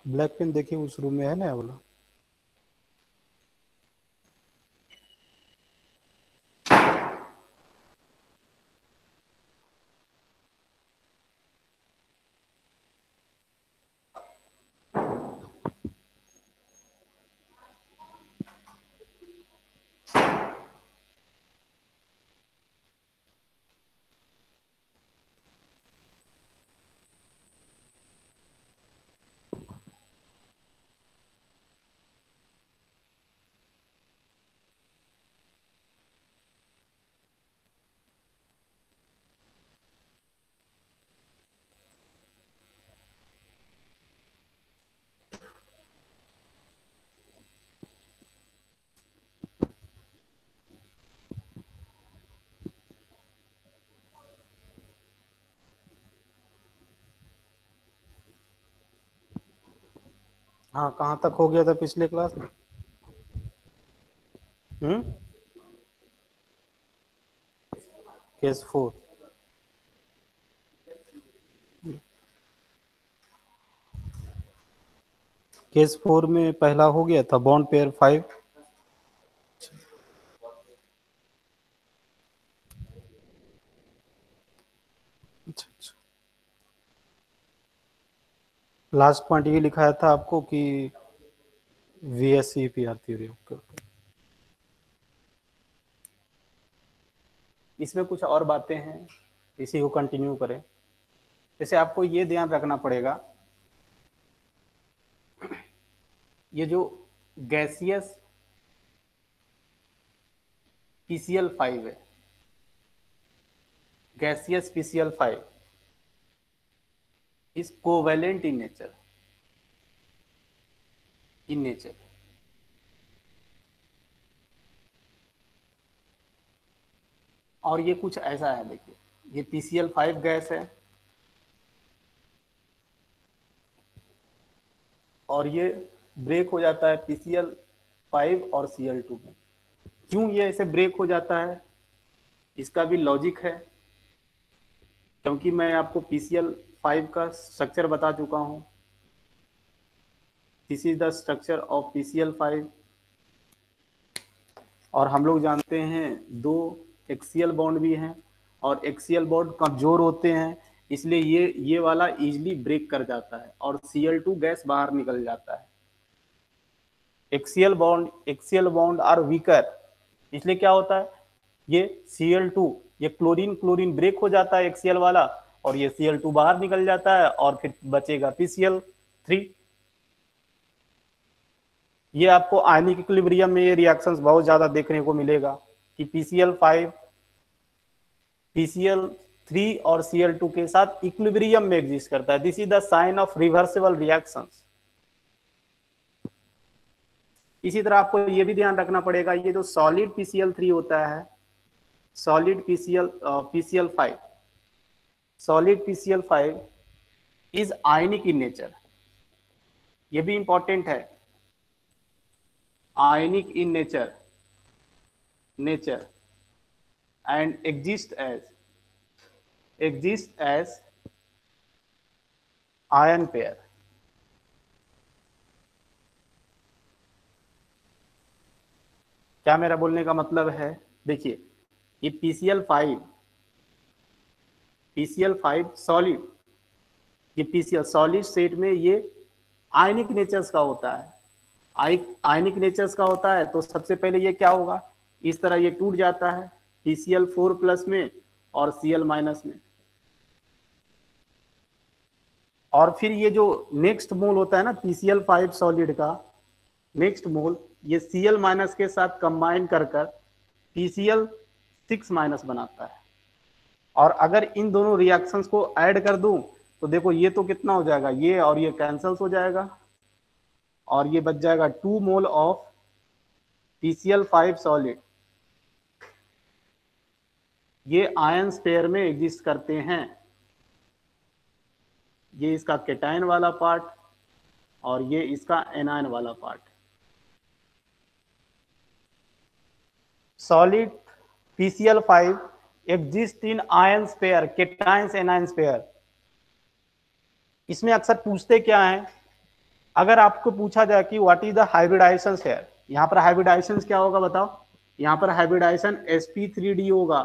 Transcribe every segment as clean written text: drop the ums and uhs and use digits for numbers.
Black pen देखिए उस room में है ना वाला। हाँ, कहाँ तक हो गया था पिछले क्लास में? केस 4। केस 4 में पहला हो गया था बॉन्ड पेयर 5। अच्छा अच्छा, लास्ट पॉइंट ये लिखाया था आपको कि VSEPR थ्योरी। इसमें कुछ और बातें हैं, इसी को कंटिन्यू करें। जैसे आपको ये ध्यान रखना पड़ेगा, ये जो गैसियस PCl5 है, gaseous PCl5 is covalent in nature. और ये कुछ ऐसा है, देखिए ये PCl5 गैस है और ये ब्रेक हो जाता है PCl5 और Cl2 में। क्यों ये ऐसे ब्रेक हो जाता है, इसका भी लॉजिक है, क्योंकि मैं आपको PCl5 का स्ट्रक्चर बता चुका हूं। This is the structure of PCl5 और हम लोग जानते हैं दो एक्सियल बॉन्ड भी हैं और एक्सियल बॉन्ड कमजोर होते हैं, इसलिए ये वाला इजीली ब्रेक कर जाता है और Cl2 गैस बाहर निकल जाता है। एक्सियल बॉन्ड आर वीकर, इसलिए क्या होता है, ये Cl2, ये क्लोरीन क्लोरीन ब्रेक हो जाता है एक्सियल वाला और ये Cl2 बाहर निकल जाता है और फिर बचेगा PCl3। ये आपको आयनिक इक्विलिब्रियम में ये रिएक्शंस बहुत ज्यादा देखने को मिलेगा कि PCl5 PCl3 और Cl2 के साथ इक्विलिब्रियम में एग्जिस्ट करता है। This is the sign of reversible reactions. इसी तरह आपको ये भी ध्यान रखना पड़ेगा, ये जो सॉलिड PCl3 होता है, solid PCl5, solid PCl5 is ionic in nature. ये भी इंपॉर्टेंट है, ionic in nature and exist as ion pair। क्या मेरा बोलने का मतलब है, देखिए ये PCl5 सॉलिड, ये PCl सॉलिड स्टेट में ये आयनिक नेचर्स का होता है। आयनिक नेचर्स का होता है तो सबसे पहले ये क्या होगा, इस तरह ये टूट जाता है PCl4 प्लस में और Cl माइनस में, और फिर ये जो नेक्स्ट मोल होता है ना PCl5 सॉलिड का नेक्स्ट मोल, ये Cl माइनस के साथ कंबाइन कर PCl6 माइनस बनाता है। और अगर इन दोनों रिएक्शंस को ऐड कर दूं तो देखो ये तो कितना हो जाएगा, ये और ये कैंसिल हो जाएगा और ये बच जाएगा 2 मोल ऑफ PCl5 सॉलिड। ये आयंस पेयर में एग्जिस्ट करते हैं, ये इसका केटायन वाला पार्ट और ये इसका एनायन वाला part. Solid PCl5 exist in ions pair, cations anions pair. इसमें अक्सर पूछते क्या है, अगर आपको पूछा जाए कि व्हाट इज द हाइब्रिडाइजेशन है, यहाँ पर हाइब्रिडाइजेशन क्या होगा बताओ, यहाँ पर हाइब्रिडाइजेशन sp3d होगा।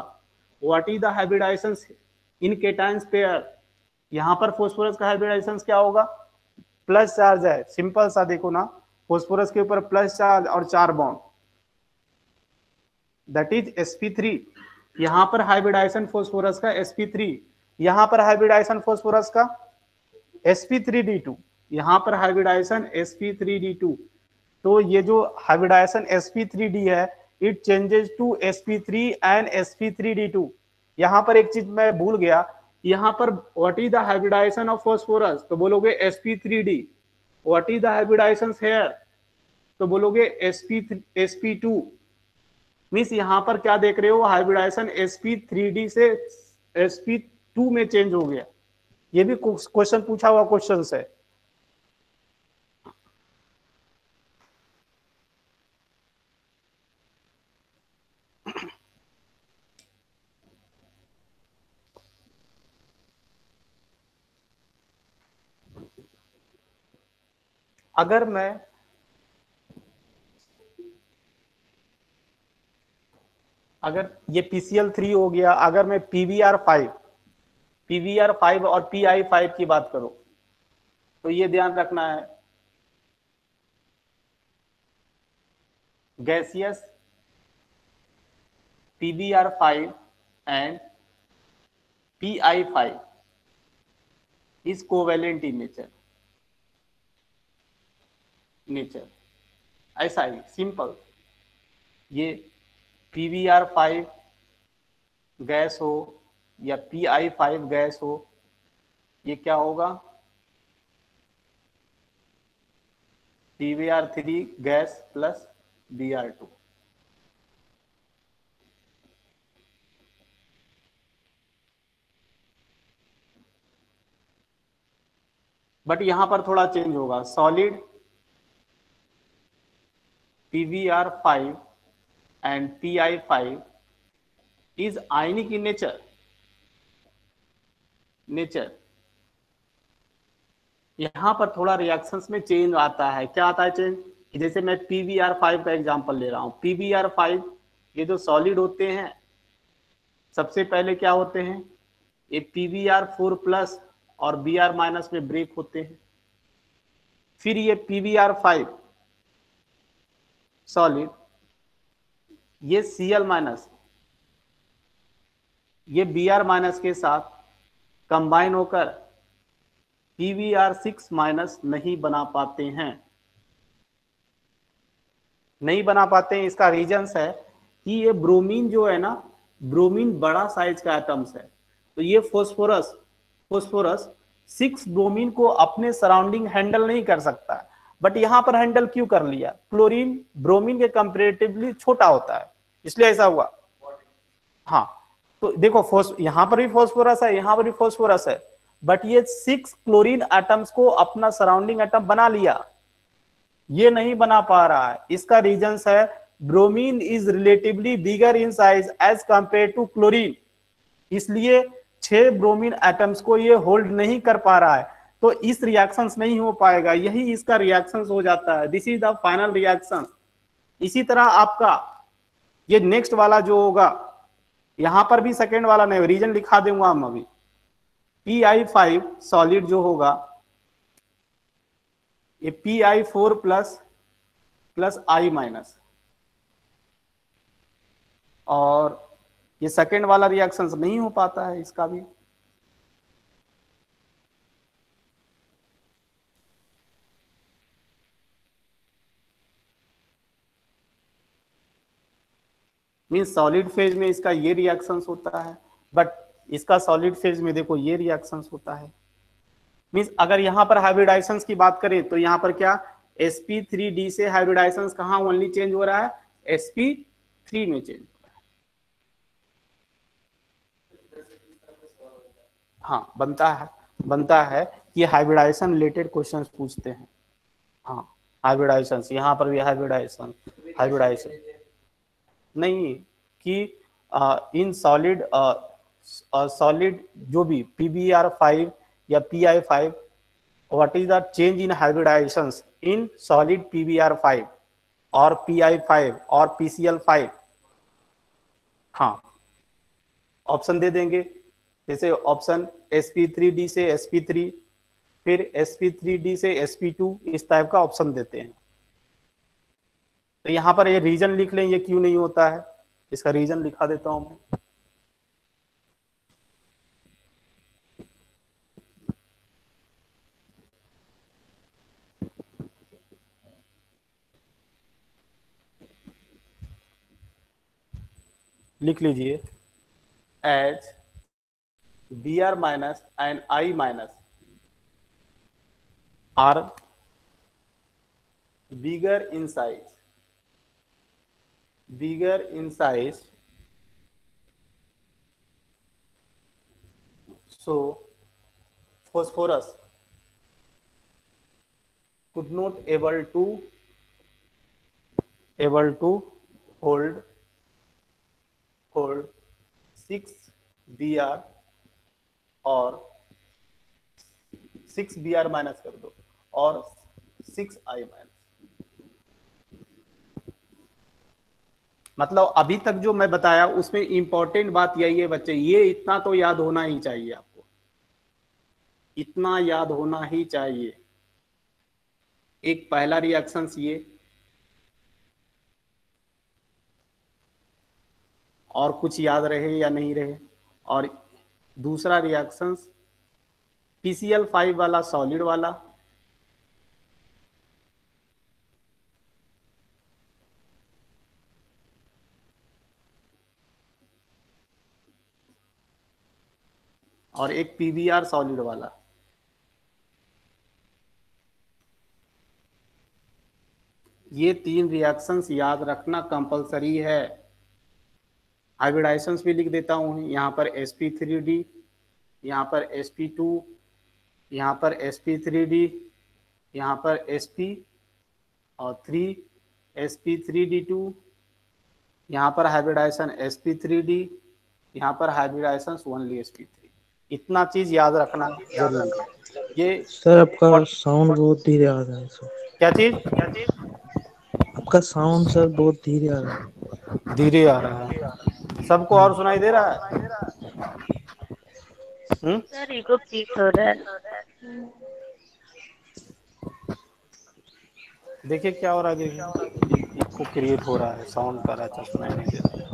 What is the hybridization in cations pair, यहाँ पर फोस्फोरस का हाइब्रिडाइजेशन क्या होगा, प्लस चार्ज है, सिंपल सा देखो ना, फोस्फोरस के ऊपर प्लस चार्ज और 4 बॉन्ड, दैट इज sp3। यहाँ पर हाइब्रिडाइजेशन फोस्फोरस का sp3, यहाँ पर हाइब्रिडाइजेशन फोस्फोरस का sp3d2, यहाँ पर हाइब्रिडाइजेशन sp3d2। तो ये जो हाइब्रिडाइजेशन sp3d है, it changes to sp3 and sp3d2। यहाँ पर एक चीज मैं भूल गया, यहाँ पर what is the hybridization of phosphorus, तो बोलोगे sp3d। What is the hybridization here, तो बोलोगे sp2। मीन्स यहाँ पर क्या देख रहे हो, हाइब्रिडाइजेशन sp3d से sp2 में चेंज हो गया। ये भी क्वेश्चन पूछा हुआ क्वेश्चन है। अगर ये PCl3 हो गया, अगर मैं PBr5 और PI5 की बात करूं, तो ये ध्यान रखना है, gaseous PBr5 and PI5 is covalent in nature, ऐसा ही सिंपल। ये PBr5 गैस हो या PI5 गैस हो, ये क्या होगा, PBr3 gas plus Br2। But यहां पर थोड़ा चेंज होगा, solid PBr5 and PI5 is ionic in nature। यहां पर थोड़ा रिएक्शंस में चेंज आता है। क्या आता है चेंज, जैसे मैं PBr5 का एग्जांपल ले रहा हूं। PBr5 ये जो सॉलिड होते हैं, सबसे पहले क्या होते हैं, ये PBr4 प्लस और Br माइनस में ब्रेक होते हैं। फिर ये PBr5 सॉलिड, ये Cl माइनस, ये Br माइनस के साथ कंबाइन होकर PBr6 माइनस नहीं बना पाते हैं, नहीं बना पाते हैं। इसका रीजन है कि ये ब्रोमीन जो है ना, ब्रोमीन बड़ा साइज का एटम्स है, तो ये फोस्फोरस 6 ब्रोमीन को अपने सराउंडिंग हैंडल नहीं कर सकता। बट यहां पर हैंडल क्यों कर लिया, क्लोरीन ब्रोमीन के कंपैरेटिवली छोटा होता है, इसलिए ऐसा हुआ। हाँ, तो देखो यहां पर भी फोस्फोरस है, यहां पर भी फोस्फोरस है, बट ये 6 क्लोरीन एटम्स को अपना सराउंडिंग एटम बना लिया, ये नहीं बना पा रहा है। इसका रीजन है bromine is relatively bigger in size as compare to chlorine, इसलिए 6 ब्रोमीन एटम्स को ये होल्ड नहीं कर पा रहा है, तो इस रिएक्शन नहीं हो पाएगा, यही इसका रिएक्शन हो जाता है। This is the final reaction. इसी तरह आपका ये नेक्स्ट वाला जो होगा, यहां पर भी सेकेंड वाला नहीं, रीजन लिखा दूंगा हम अभी। PI5 सॉलिड जो होगा, ये PI4 प्लस I माइनस, और ये सेकेंड वाला रिएक्शन नहीं हो पाता है इसका भी। मीन्स सॉलिड फेज में इसका ये रिएक्शन होता है, बट इसका सॉलिड फेज में देखो ये रिएक्शन होता है। मीन्स अगर यहां पर हाइब्रिडाइजेशन की बात करें, तो यहां पर क्या sp3d से हाइब्रिडाइजेशन कहां ओनली चेंज हो रहा है, sp3 में चेंज हो रहा है। हाँ, बनता है कि हाइब्रिडाइजेशन रिलेटेड क्वेश्चन पूछते हैं। हाँ, हाइब्रिडाइजेशन, यहाँ पर भी हाइब्रिडाइजेशन नहीं कि इन सॉलिड जो भी PBr5 या PI5 what is the change in hybridizations in solid PBr5 और PI5 और PCl5? हाँ, ऑप्शन दे देंगे, जैसे ऑप्शन sp3d से sp3, फिर sp3d से sp2, इस टाइप का ऑप्शन देते हैं। तो यहाँ पर ये रीजन लिख लें, ये क्यों नहीं होता है, इसका रीजन लिखा देता हूं मैं। लिख लीजिए, as Br minus and I minus are bigger in size, so phosphorus could not able to hold 6 Br और 6 Br माइनस कर दो और 6 I माइनस। मतलब अभी तक जो मैं बताया उसमें इंपॉर्टेंट बात यही है बच्चे, ये इतना तो याद होना ही चाहिए, आपको इतना याद होना ही चाहिए। एक पहला रिएक्शंस ये, और कुछ याद रहे या नहीं रहे, और दूसरा रिएक्शंस PCl5 वाला सॉलिड वाला, और एक PBr सॉलिड वाला। ये 3 रिएक्शंस याद रखना कंपलसरी है। हाइब्रिडाइजेशंस भी लिख देता हूं, यहाँ पर sp3d, यहाँ पर sp2, यहाँ पर sp3d, यहाँ पर sp और 3 sp3d2, यहाँ पर हाइब्रिडाइजेशन sp3d, यहाँ पर हाइब्रिडाइजेशन ओनली sp3। इतना चीज याद रखना जरूरी है। ये सर आपका साउंड बहुत धीरे आ रहा है सर। क्या चीज? आपका साउंड सर बहुत धीरे आ रहा है। धीरे आ रहा है, सबको और सुनाई दे रहा है? सर इको क्लिक हो रहा है। देखिए क्या हो रहा है, देखिए इको क्रिएट हो रहा है, साउंड कर रहा है, सुनाई नहीं दे रहा है।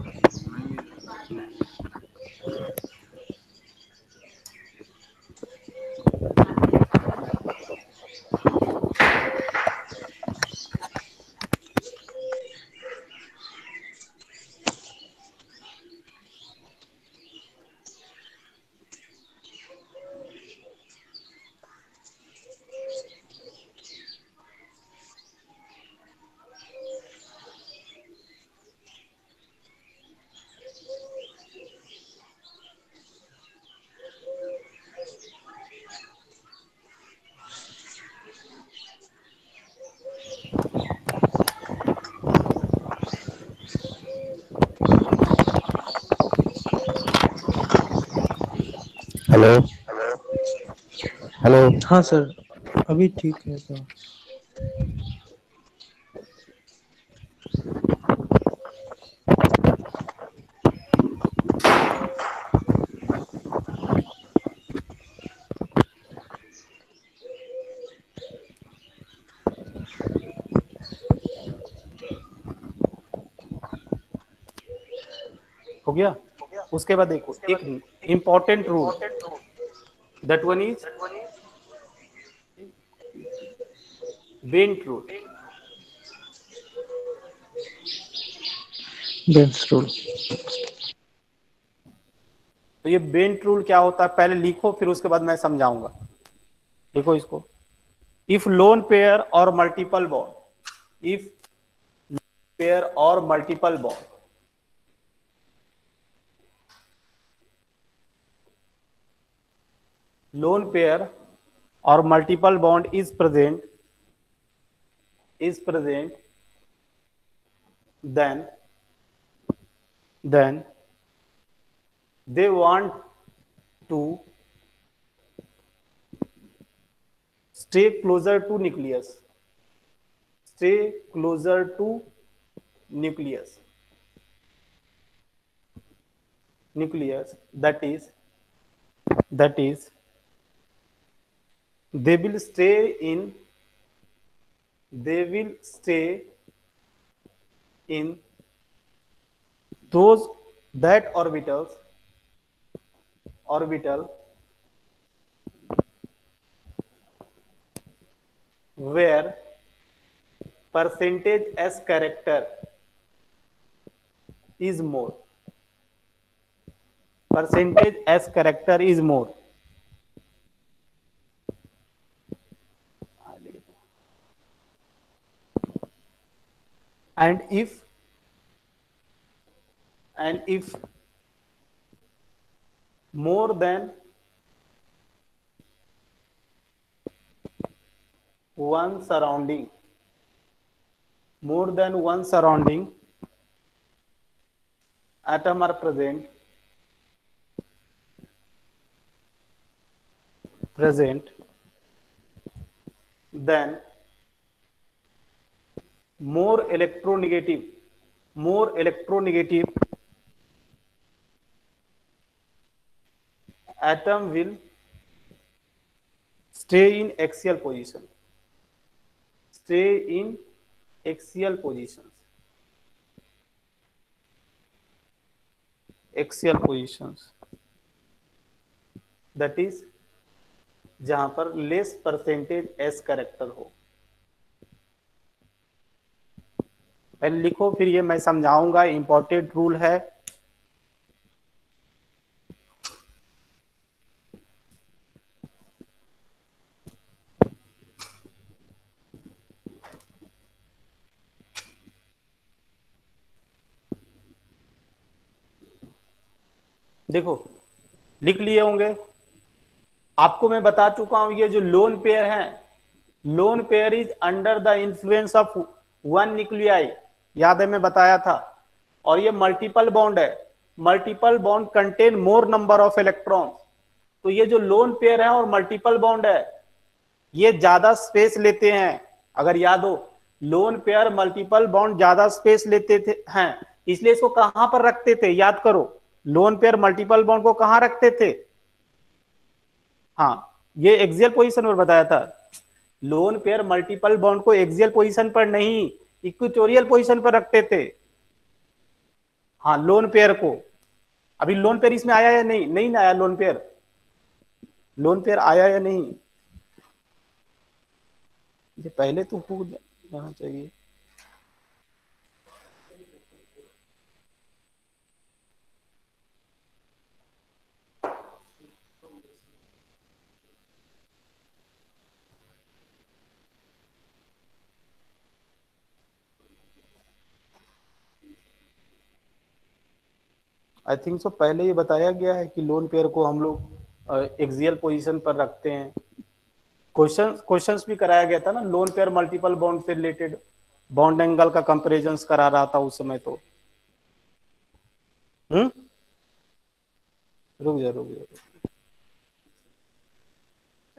Hello hello. हाँ सर, अभी ठीक है सर। हो गया? उसके बाद देखो एक important rule, that one is Bent rule. Bent's rule. तो ये बेंट रूल क्या होता है पहले लिखो, फिर उसके बाद मैं समझाऊंगा। देखो इसको, इफ लोन पेयर और मल्टीपल बॉन्ड, इफ पेयर और मल्टीपल बॉन्ड, लोन पेयर और multiple bond is present, then they want to stay closer to nucleus, stay closer to nucleus, nucleus, that is they will stay in those that orbital where percentage S character is more, percentage S character is more. And if more than one surrounding atom are present, then more electronegative atom will stay in axial position, axial positions, that is जहां पर less percentage S character हो। पहले लिखो, फिर ये मैं समझाऊंगा, important rule है। देखो लिख लिए होंगे, आपको मैं बता चुका हूं, ये जो लोन पेयर है, lone pair is under the influence of one nuclei, याद है मैं बताया था। और ये मल्टीपल बॉन्ड है, multiple bond contain more number of electron. तो ये जो लोन पेयर है और मल्टीपल बॉन्ड है, ये ज्यादा स्पेस लेते हैं। अगर याद हो, लोन पेयर मल्टीपल बॉन्ड ज्यादा स्पेस लेते थे हैं, इसलिए इसको कहां पर रखते थे, याद करो। लोन पेयर मल्टीपल बॉन्ड को कहां रखते थे? हाँ, ये एक्सियल पोजीशन पर बताया था। लोन पेयर मल्टीपल बॉन्ड को एक्सियल पोजीशन पर नहीं, इक्वेटोरियल पोजीशन पर रखते थे। हाँ, लोन पेयर को। अभी लोन पेयर इसमें आया या नहीं? नहीं आया लोन पेयर। लोन पेयर आया या नहीं? ये पहले तो हो जाना चाहिए। आई थिंक सो पहले ही बताया गया है कि लोन पेयर को हम लोग एक्सियल पोजीशन पर रखते हैं। क्वेश्चंस भी कराया गया था ना, लोन पेयर मल्टीपल बॉन्ड से रिलेटेड बॉन्ड एंगल का कंपैरिजन करा रहा था उस समय। तो रुक जा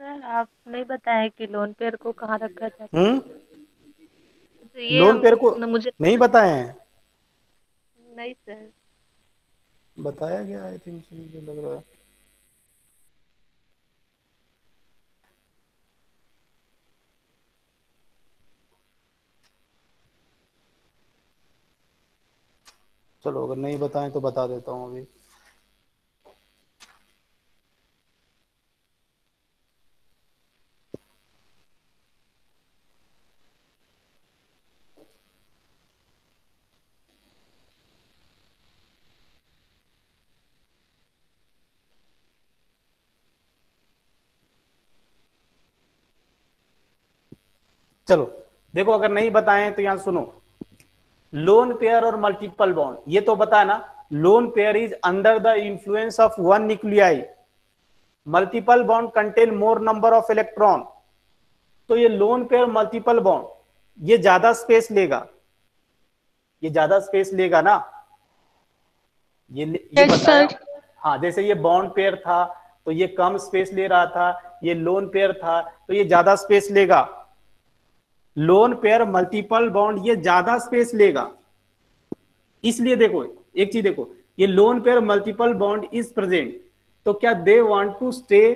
सर, आप नहीं बताए कि लोन पेयर को कहाँ रखा जाता है। तो ये लोन पेयर को मुझे नहीं बताए हैं? नहीं सर, बताया गया, आई थिंक मुझे लग रहा है। चलो अगर नहीं बताएं तो बता देता हूँ अभी। चलो देखो, अगर नहीं बताएं तो यहां सुनो। लोन पेयर और मल्टीपल बॉन्ड, ये तो बता ना, lone pair is under the influence of one nuclei, multiple bond contain more number of electron. तो ये लोन पेयर मल्टीपल बॉन्ड ये ज्यादा स्पेस लेगा, ये ज्यादा स्पेस लेगा ना, ये बताया। हाँ, जैसे ये बॉन्ड पेयर था तो ये कम स्पेस ले रहा था, ये लोन पेयर था तो ये ज्यादा स्पेस लेगा। लोन पेयर मल्टीपल बॉन्ड ये ज्यादा स्पेस लेगा। इसलिए देखो एक चीज देखो, ये lone pair multiple bond is present, तो क्या they want to stay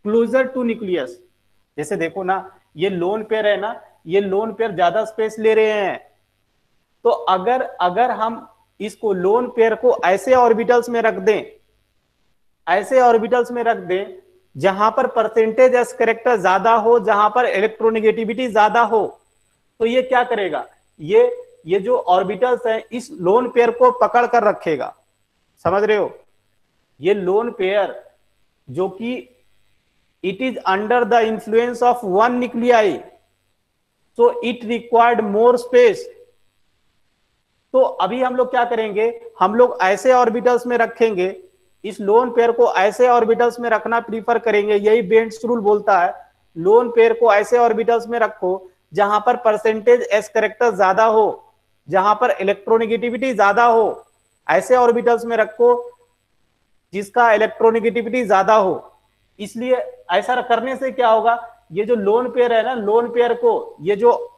closer to nucleus. जैसे देखो ना, ये लोन पेयर है ना, ये लोन पेयर ज्यादा स्पेस ले रहे हैं। तो अगर हम इसको लोन पेयर को ऐसे ऑर्बिटल्स में रख दें, ऐसे ऑर्बिटल्स में रख दें जहां पर परसेंटेज एस कैरेक्टर ज्यादा हो, जहां पर इलेक्ट्रोनेगेटिविटी ज्यादा हो, तो ये क्या करेगा, ये जो ऑर्बिटल्स हैं इस लोन पेयर को पकड़ कर रखेगा। समझ रहे हो, ये लोन पेयर जो कि it is under the influence of one nuclei, so it required more space. तो अभी हम लोग क्या करेंगे, हम लोग ऐसे ऑर्बिटल्स में रखेंगे, इस लोन पेयर को ऐसे ऑर्बिटल्स में रखना प्रीफर करेंगे। यही बेंड्स रूल बोलता है, लोन पेयर को ऐसे ऑर्बिटल्स में रखो जहां पर परसेंटेज एस कैरेक्टर ज्यादा हो, जहां पर इलेक्ट्रोनेगेटिविटी ज्यादा हो। ऐसे ऑर्बिटल्स में रखो जिसका इलेक्ट्रोनेगेटिविटी ज्यादा हो। इसलिए ऐसा करने से क्या होगा, ये जो लोन पेयर है ना, लोन पेयर को ये जो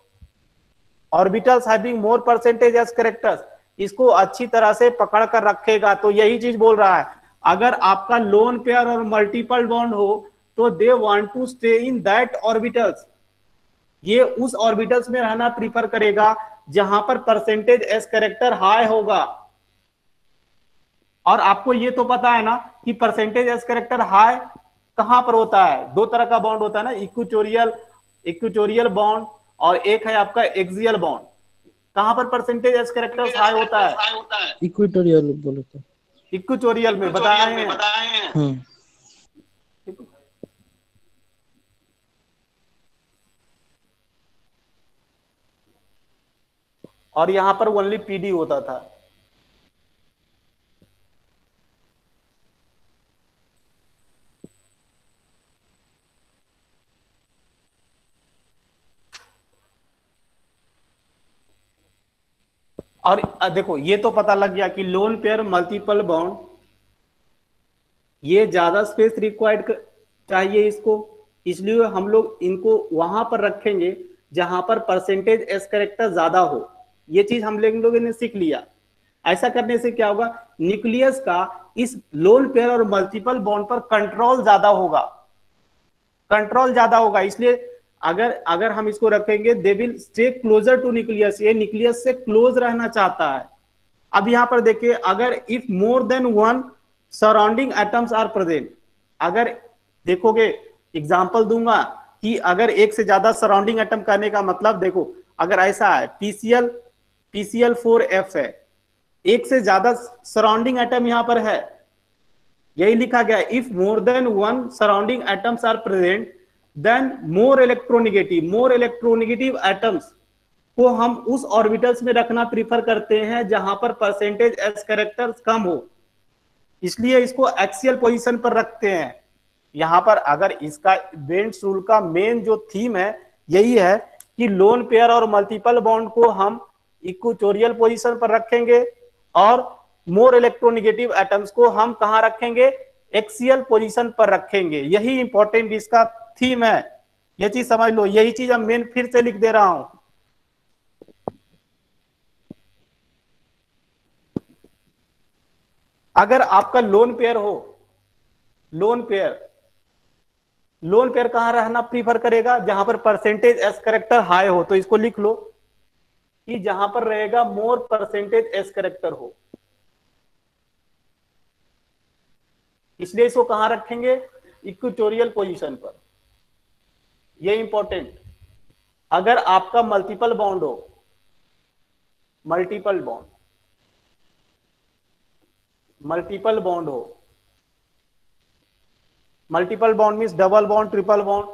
orbitals having more percentage S characters, इसको अच्छी तरह से पकड़ कर रखेगा। तो यही चीज बोल रहा है, अगर आपका लोन पेयर और मल्टीपल बॉन्ड हो तो they want to stay in that orbitals, ये उस ऑर्बिटल्स में रहना प्रीफर करेगा जहां पर परसेंटेज एस कैरेक्टर हाई होगा। और आपको ये तो पता है ना कि परसेंटेज एस कैरेक्टर हाई कहां पर होता है, दो तरह का बॉन्ड होता है ना, इक्वेटोरियल बॉन्ड और एक है आपका एक्सियल बॉन्ड। कहां पर परसेंटेज एस कैरेक्टर हाई होता है, इक्वेटोरियल बोले तो इक्वेटोरियल में बताए हैं। और यहां पर ओनली पीडी होता था। और देखो ये तो पता लग गया कि लोन पेयर मल्टीपल बॉन्ड ये ज्यादा स्पेस रिक्वायर्ड चाहिए इसको, इसलिए हम लोग इनको वहां पर रखेंगे जहां पर परसेंटेज एस कैरेक्टर ज्यादा हो। ये चीज हम लोगों ने सीख लिया। ऐसा करने से क्या होगा, न्यूक्लियस का इस लोन पेयर और मल्टीपल बॉन्ड पर कंट्रोल ज्यादा होगा, कंट्रोल ज्यादा होगा। इसलिए अगर हम इसको रखेंगे, they will stay closer to nucleus, ये न्यूक्लियस से क्लोज रहना चाहता है। अब यहां पर देखिए, अगर if more than one surrounding atoms are present, अगर देखोगे एग्जांपल दूंगा कि अगर एक से ज्यादा सराउंडिंग एटम करने का मतलब, देखो अगर ऐसा है PCl4F है, एक से ज्यादा सराउंडिंग एटम यहां पर है, यही लिखा गया, if more than one surrounding atoms are present then more electronegative atoms को हम उस ऑर्बिटल्स में रखना प्रीफर करते हैं जहां पर परसेंटेज एस कैरेक्टर्स कम हो, इसलिए इसको एक्सियल पोजीशन पर रखते हैं। यहां पर अगर इसका बेंड्स रूल का मेन जो थीम है यही है कि लोन पेयर और मल्टीपल बॉन्ड को हम इक्वेटोरियल पोजीशन पर रखेंगे और मोर इलेक्ट्रोनेगेटिव एटम्स को हम कहां रखेंगे, एक्सियल पोजीशन पर रखेंगे। यही इंपॉर्टेंट इसका थीम है, यह चीज समझ लो। यही चीज हम मेन फिर से लिख दे रहा हूं। अगर आपका लोन पेयर हो, लोन पेयर कहां रहना प्रीफर करेगा, जहां पर परसेंटेज एस कैरेक्टर हाई हो, तो इसको लिख लो कि जहां पर रहेगा मोर परसेंटेज एस कैरेक्टर हो, इसलिए इसको कहां रखेंगे, इक्वेटोरियल पोजीशन पर। ये इंपॉर्टेंट। अगर आपका मल्टीपल बॉन्ड हो, multiple bond means double bond, triple bond,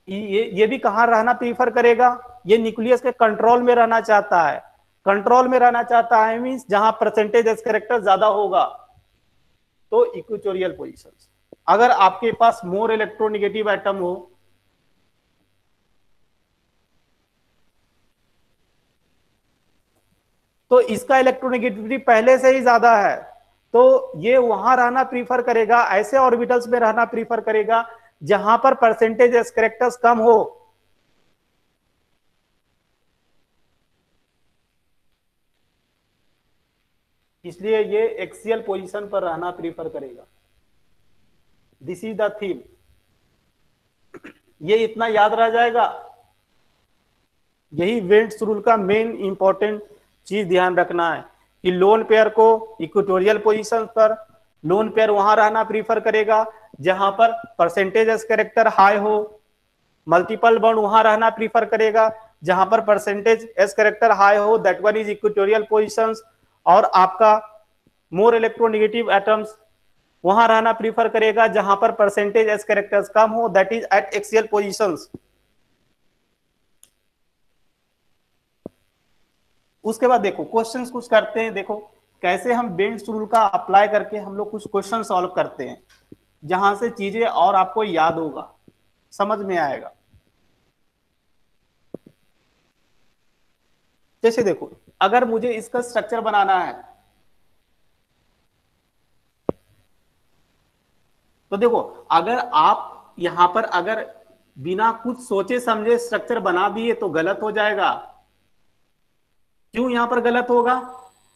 ये भी कहां रहना प्रीफर करेगा, ये न्यूक्लियस के कंट्रोल में रहना चाहता है। कंट्रोल में रहना चाहता है मीन्स जहां परसेंटेज एस कैरेक्टर ज्यादा होगा, तो इक्वेटोरियल पोजीशन। अगर आपके पास मोर इलेक्ट्रोनेगेटिव एटम हो, तो इसका इलेक्ट्रोनेगेटिविटी पहले से ही ज्यादा है, तो ये वहां रहना प्रीफर करेगा, ऐसे ऑर्बिटल्स में रहना प्रीफर करेगा जहां पर परसेंटेज एस कैरेक्टर्स कम हो। इसलिए ये एक्सियल पोजीशन पर रहना प्रीफर करेगा। This is the theme. ये इतना याद रह जाएगा। यही वेंट्स रूल का मेन इंपॉर्टेंट चीज ध्यान रखना है कि लोन पेयर को इक्वेटोरियल पोजीशन पर लोन पेयर वहां रहना प्रीफर करेगा जहां पर परसेंटेज एस कैरेक्टर हाई हो। मल्टीपल बॉन्ड वहां रहना प्रीफर करेगा जहां पर परसेंटेज एस कैरेक्टर हाई हो, that one is equatorial positions. और आपका मोर इलेक्ट्रोनेगेटिव एटम्स वहां रहना प्रीफर करेगा जहां पर परसेंटेज एस कैरेक्टर्स कम हो, that is eight axial positions. उसके बाद देखो क्वेश्चंस कुछ करते हैं। देखो कैसे हम बेंड्स रूल का अप्लाई करके हम लोग कुछ क्वेश्चन सॉल्व करते हैं जहां से चीजें और आपको याद होगा, समझ में आएगा। जैसे देखो अगर मुझे इसका स्ट्रक्चर बनाना है तो देखो अगर आप यहां पर अगर बिना कुछ सोचे समझे स्ट्रक्चर बना दिए तो गलत हो जाएगा। क्यों यहां पर गलत होगा?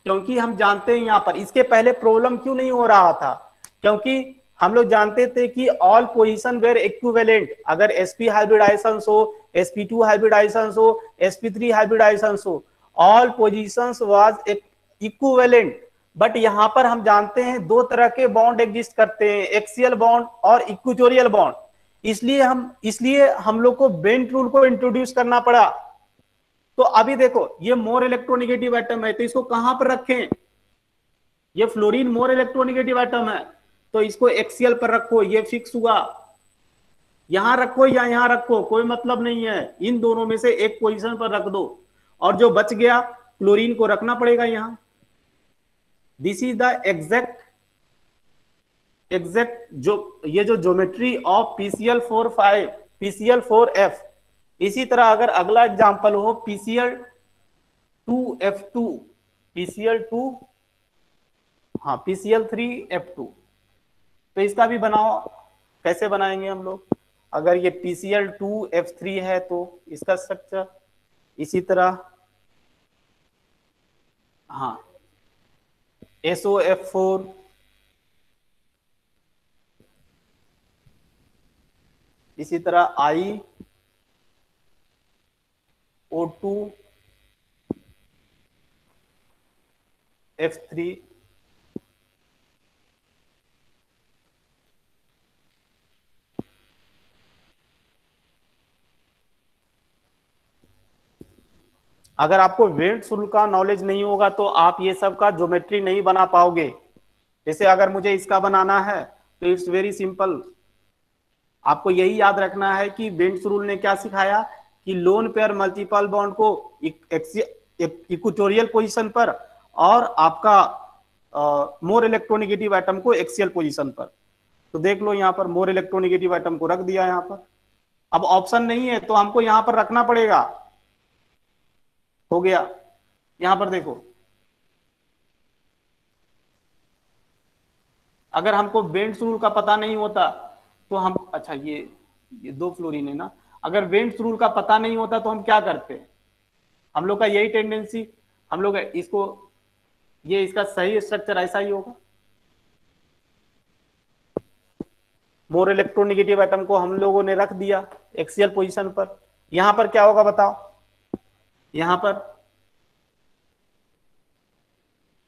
क्योंकि हम जानते हैं यहां पर इसके पहले प्रॉब्लम क्यों नहीं हो रहा था, क्योंकि हम लोग जानते थे कि ऑल पोजीशन वेर इक्विवेलेंट। अगर sp हाइब्रिडाइजेशन हो, sp2 हाइब्रिडाइजेशन हो, sp3 हाइब्रिडाइजेशन हो, all positions was equivalent. But यहां पर हम जानते हैं दो तरह के बॉन्ड एग्जिस्ट करते हैं, एक्सियल बॉन्ड और इक्वेटोरियल बॉन्ड। इसलिए हम लोग को बेंट रूल को इंट्रोड्यूस करना पड़ा। तो अभी देखो ये मोर इलेक्ट्रोनेगेटिव एटम है तो इसको कहां पर रखें? ये फ्लोरीन मोर इलेक्ट्रोनेगेटिव एटम है तो इसको एक्सियल पर रखो, ये फिक्स हुआ। यहां रखो या यहां रखो कोई मतलब नहीं है, इन दोनों में से एक पोजीशन पर रख दो और जो बच गया क्लोरीन को रखना पड़ेगा यहां। दिस इज द एग्जैक्ट जो ये जो ज्योमेट्री ऑफ PCl4 PCl4F। इसी तरह अगर अगला एग्जांपल हो PCl2F2, PCl2, हाँ PCl3F2, तो इसका भी बनाओ। कैसे बनाएंगे हम लोग? अगर ये PCl2F3 है तो इसका स्ट्रक्चर इसी तरह, हाँ SOF4, इसी तरह IO2F3, अगर आपको वेंट्स रूल का नॉलेज नहीं होगा तो आप ये सब का ज्योमेट्री नहीं बना पाओगे। जैसे अगर मुझे इसका बनाना है तो इट्स वेरी सिंपल। आपको यही याद रखना है कि वेंट्स रूल ने क्या सिखाया कि लोन पेयर मल्टीपल बॉन्ड को इक्वेटोरियल पोजीशन पर और आपका मोर इलेक्ट्रोनेगेटिव एटम को एक्सियल पोजीशन पर। तो देख लो यहाँ पर मोर इलेक्ट्रोनेगेटिव एटम को रख दिया यहाँ पर। अब ऑप्शन नहीं है तो हमको यहाँ पर रखना पड़ेगा। हो गया। यहां पर देखो अगर हमको बेंड्स रूल का पता नहीं होता तो हम, अच्छा ये दो फ्लोरीन है ना, अगर बेंड्स रूल का पता नहीं होता तो हम क्या करते हैं? हम लोग का यही टेंडेंसी, हम लोग इसको, ये इसका सही स्ट्रक्चर ऐसा ही होगा। मोर इलेक्ट्रोनेगेटिव एटम को हम लोगों ने रख दिया एक्सियल पोजीशन पर। यहां पर क्या होगा बताओ? यहां पर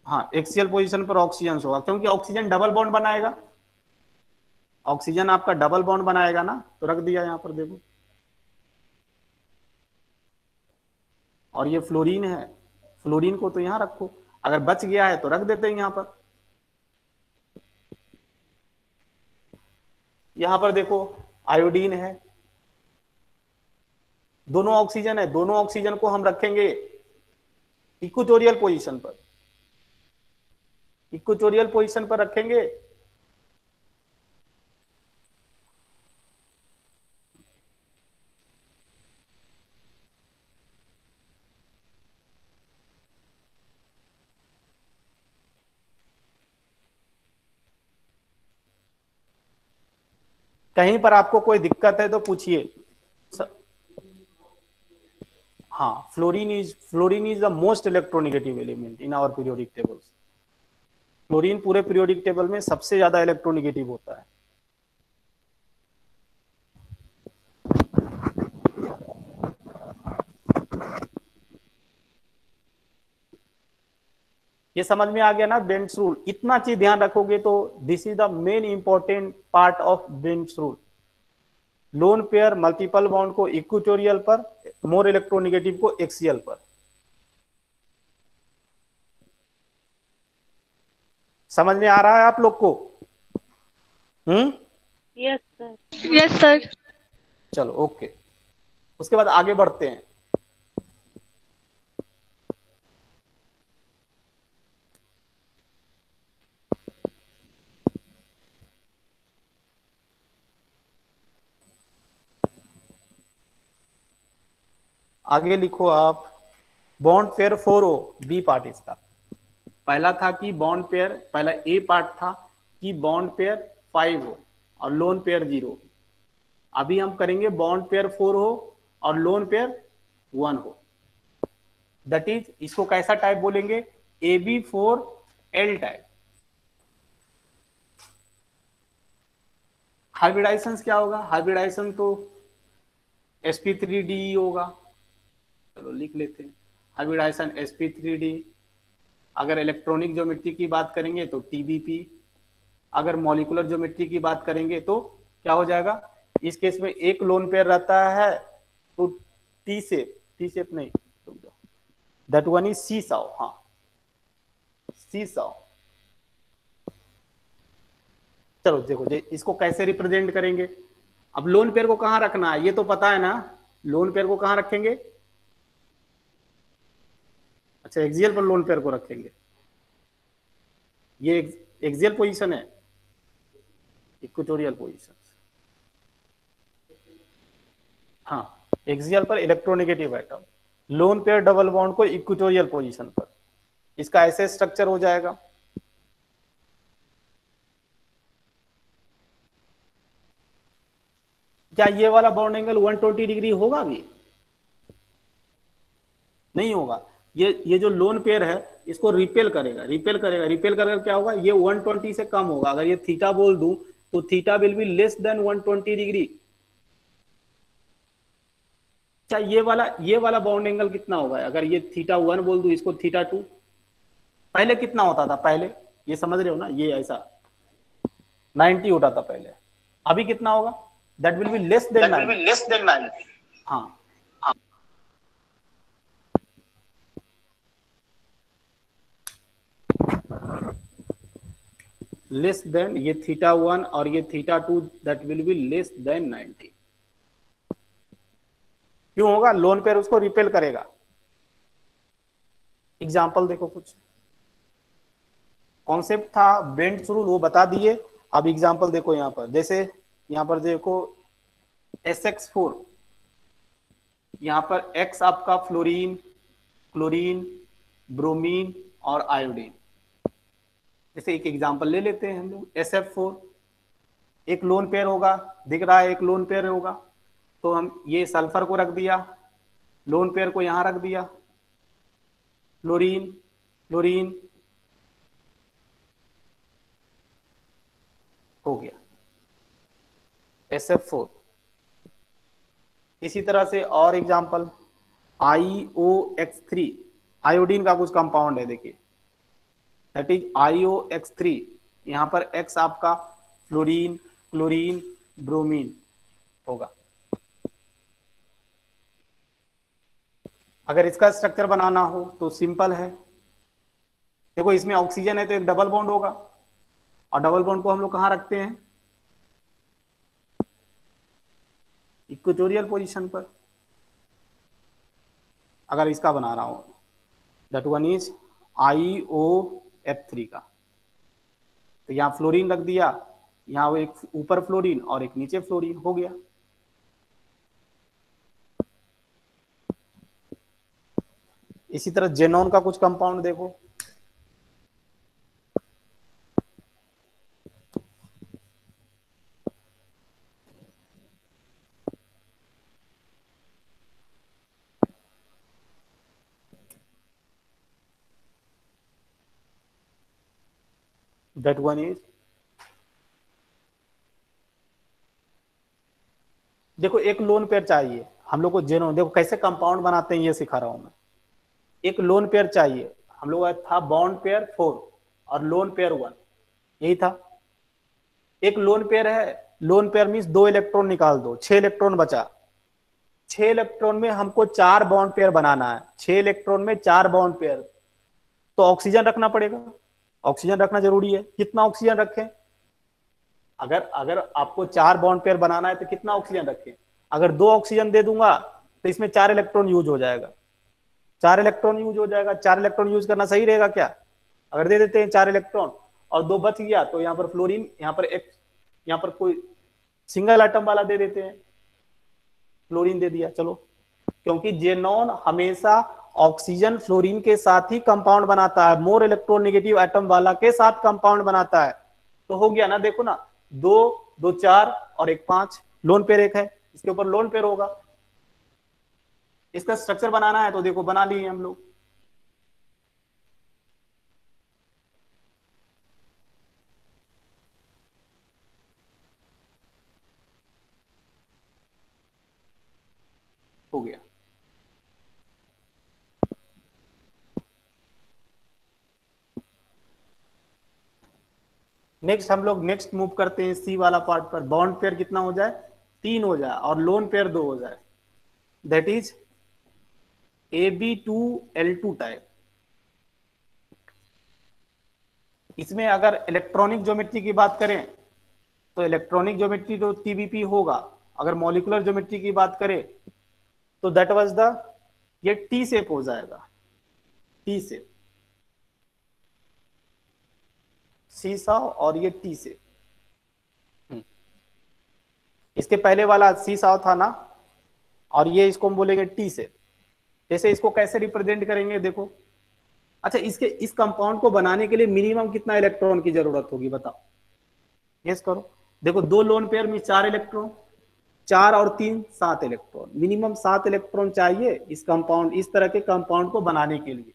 हाँ एक्सियल पोजीशन पर ऑक्सीजन होगा क्योंकि ऑक्सीजन डबल बॉन्ड बनाएगा। ऑक्सीजन आपका डबल बॉन्ड बनाएगा ना, तो रख दिया यहां पर देखो। और ये फ्लोरीन है, फ्लोरीन को तो यहां रखो, अगर बच गया है तो रख देते हैं यहां पर। यहां पर देखो आयोडीन है, दोनों ऑक्सीजन है, दोनों ऑक्सीजन को हम रखेंगे इक्वेटोरियल पोजीशन पर, इक्वेटोरियल पोजीशन पर रखेंगे। कहीं पर आपको कोई दिक्कत है तो पूछिए। हाँ, fluorine is the most electronegative element in our periodic tables. Fluorine पूरे पीरियोडिक टेबल में सबसे ज्यादा इलेक्ट्रोनेगेटिव होता है। ये समझ में आ गया ना बेंड्स रूल। इतना चीज ध्यान रखोगे तो this is the main important part of Bent's rule. Lone pair multiple bond को इक्वेटोरियल पर, मोर इलेक्ट्रोनेगेटिव को एक्सियल पर। समझ में आ रहा है आप लोग को? Yes sir. Yes sir. चलो ओके, उसके बाद आगे बढ़ते हैं। आगे लिखो आप bond pair 4O, B part इसका। पहला था कि बॉन्ड पेयर, पहला ए पार्ट था कि बॉन्ड पेयर 5O और लोन पेयर 0। अभी हम करेंगे बॉन्ड पेयर 4O और lone pair 1O। That is, इसको कैसा टाइप बोलेंगे? AB4L type. हाइब्रिडाइजेशन क्या होगा? हाइब्रिडाइजेशन तो sp3d होगा। चलो लिख लेते हैं, हाइब्रिडाइजेशन sp3d। अगर इलेक्ट्रॉनिक ज्योमेट्री की बात करेंगे तो TBP। अगर मॉलिक्यूलर ज्योमेट्री की बात करेंगे तो क्या हो जाएगा? इस केस में एक लोन पेयर रहता है तो टी शेप नहीं, दैट वन इज सीसॉ। हाँ, सीसॉ। चलो देखो इसको कैसे रिप्रेजेंट करेंगे। अब लोन पेयर को कहां रखना है ये तो पता है ना। लोन पेयर को कहां रखेंगे? अच्छा, एक्सियल पर लोन पेयर को रखेंगे। ये एक्सियल पोजीशन है, इक्वेटोरियल पोजीशन। हाँ, एक्सियल पर electronegative atom, loan pair double bond को इक्वेटोरियल पोजीशन पर। इसका ऐसे स्ट्रक्चर हो जाएगा। क्या ये वाला बॉन्ड एंगल 120 डिग्री होगा? भी नहीं होगा। ये जो लोन पेयर है इसको रिपेल करेगा। रिपेल कर क्या होगा? ये 120 से कम होगा। अगर ये थीटा बोल दूं तो theta will be less then 120 degree. क्या ये वाला बॉन्ड एंगल कितना होगा? अगर ये θ1 बोल दूं, इसको θ2। पहले कितना होता था? पहले ये समझ रहे हो ना, ये ऐसा 90 होता था पहले। अभी कितना होगा? That will be less than 90। हाँ, लेस देन, ये θ1 और ये θ2 that will be less than 90। क्यों होगा? लोन पेयर उसको रिपेल करेगा। एग्जाम्पल देखो, कुछ कॉन्सेप्ट था बेंड्स रूल वो बता दिए। अब एग्जाम्पल देखो यहां पर। जैसे यहां पर देखो SX4, यहां पर X आपका फ्लोरीन, क्लोरीन, ब्रोमीन और आयोडीन। जैसे एक एग्जाम्पल ले लेते हैं हम लोग, SF4 एक लोन पेयर होगा, दिख रहा है एक लोन पेयर होगा, तो हम ये सल्फर को रख दिया, लोन पेयर को यहां रख दिया, फ्लोरीन, क्लोरीन हो गया SF4। इसी तरह से और एग्जाम्पल IOX3, आयोडीन का कुछ कंपाउंड है, देखिए दैट इज IOX3। यहां पर X आपका फ्लोरीन, क्लोरीन, ब्रोमीन होगा। अगर इसका स्ट्रक्चर बनाना हो तो सिंपल है। देखो इसमें ऑक्सीजन है तो एक डबल बॉन्ड होगा, और डबल बॉन्ड को हम लोग कहां रखते हैं? इक्वेटोरियल पोजीशन पर। अगर इसका बना रहा हूं, दैट वन इज IOF3 का, तो यहां फ्लोरीन रख दिया, यहां वो एक ऊपर फ्लोरीन और एक नीचे फ्लोरीन हो गया। इसी तरह जेनॉन का कुछ कंपाउंड देखो, दैट वन इज, देखो एक लोन पेयर चाहिए हम लोग को जेनोन, देखो कैसे कंपाउंड बनाते हैं ये सिखा रहा हूं मैं। एक लोन पेयर चाहिए हम लोग का था, बॉन्ड पेयर 4 और लोन पेयर 1, यही था। एक लोन पेयर है, लोन पेयर मीन्स 2 इलेक्ट्रॉन निकाल दो, 6 इलेक्ट्रॉन बचा। 6 इलेक्ट्रॉन में हमको 4 बॉन्ड पेयर बनाना है, 6 इलेक्ट्रॉन में 4 बॉन्ड पेयर, तो ऑक्सीजन रखना पड़ेगा, ऑक्सीजन रखना जरूरी है। कितना ऑक्सीजन रखें? अगर अगर आपको 4 बॉन्ड पेयर बनाना है तो कितना ऑक्सीजन रखें? अगर 2 ऑक्सीजन दे दूंगा तो इसमें 4 इलेक्ट्रॉन यूज हो जाएगा, 4 इलेक्ट्रॉन यूज हो जाएगा। 4 इलेक्ट्रॉन यूज करना सही रहेगा क्या? अगर दे देते हैं 4 इलेक्ट्रॉन और 2 बच गया तो यहाँ पर फ्लोरीन, यहाँ पर एक, यहाँ पर कोई सिंगल एटम वाला दे देते हैं, फ्लोरीन दे दिया, चलो। क्योंकि जेनॉन हमेशा ऑक्सीजन फ्लोरीन के साथ ही कंपाउंड बनाता है, मोर इलेक्ट्रोनेगेटिव एटम वाला के साथ कंपाउंड बनाता है। तो हो गया ना, देखो ना, 2 2 4 और 1 5, लोन पेयर एक है, इसके ऊपर लोन पेयर होगा। इसका स्ट्रक्चर बनाना है तो देखो बना लिए हम लोग। हो गया। नेक्स्ट हम लोग नेक्स्ट मूव करते हैं सी वाला पार्ट पर। बॉन्ड पेयर कितना हो जाए? 3 हो जाए और लोन पेयर 2 हो जाए, दैट इज Ab2L2 टाइप। इसमें अगर इलेक्ट्रॉनिक ज्योमेट्री की बात करें तो इलेक्ट्रॉनिक ज्योमेट्री तो TBP होगा। अगर मॉलिक्यूलर ज्योमेट्री की बात करें तो दैट वाज द, ये टी शेप हो जाएगा, टी शेप, सीसा और ये टी शेप। इसके पहले वाला सीसा था ना, और ये इसको हम बोलेंगे टी शेप। जैसे इसको कैसे रिप्रेजेंट करेंगे देखो। अच्छा, इसके इस कंपाउंड को बनाने के लिए मिनिमम कितना इलेक्ट्रॉन की जरूरत होगी बताओ, गेस करो। देखो 2 लोन पेयर में 4 इलेक्ट्रॉन, 4 और 3 7 इलेक्ट्रॉन, मिनिमम 7 इलेक्ट्रॉन चाहिए इस कंपाउंड, इस तरह के कंपाउंड को बनाने के लिए।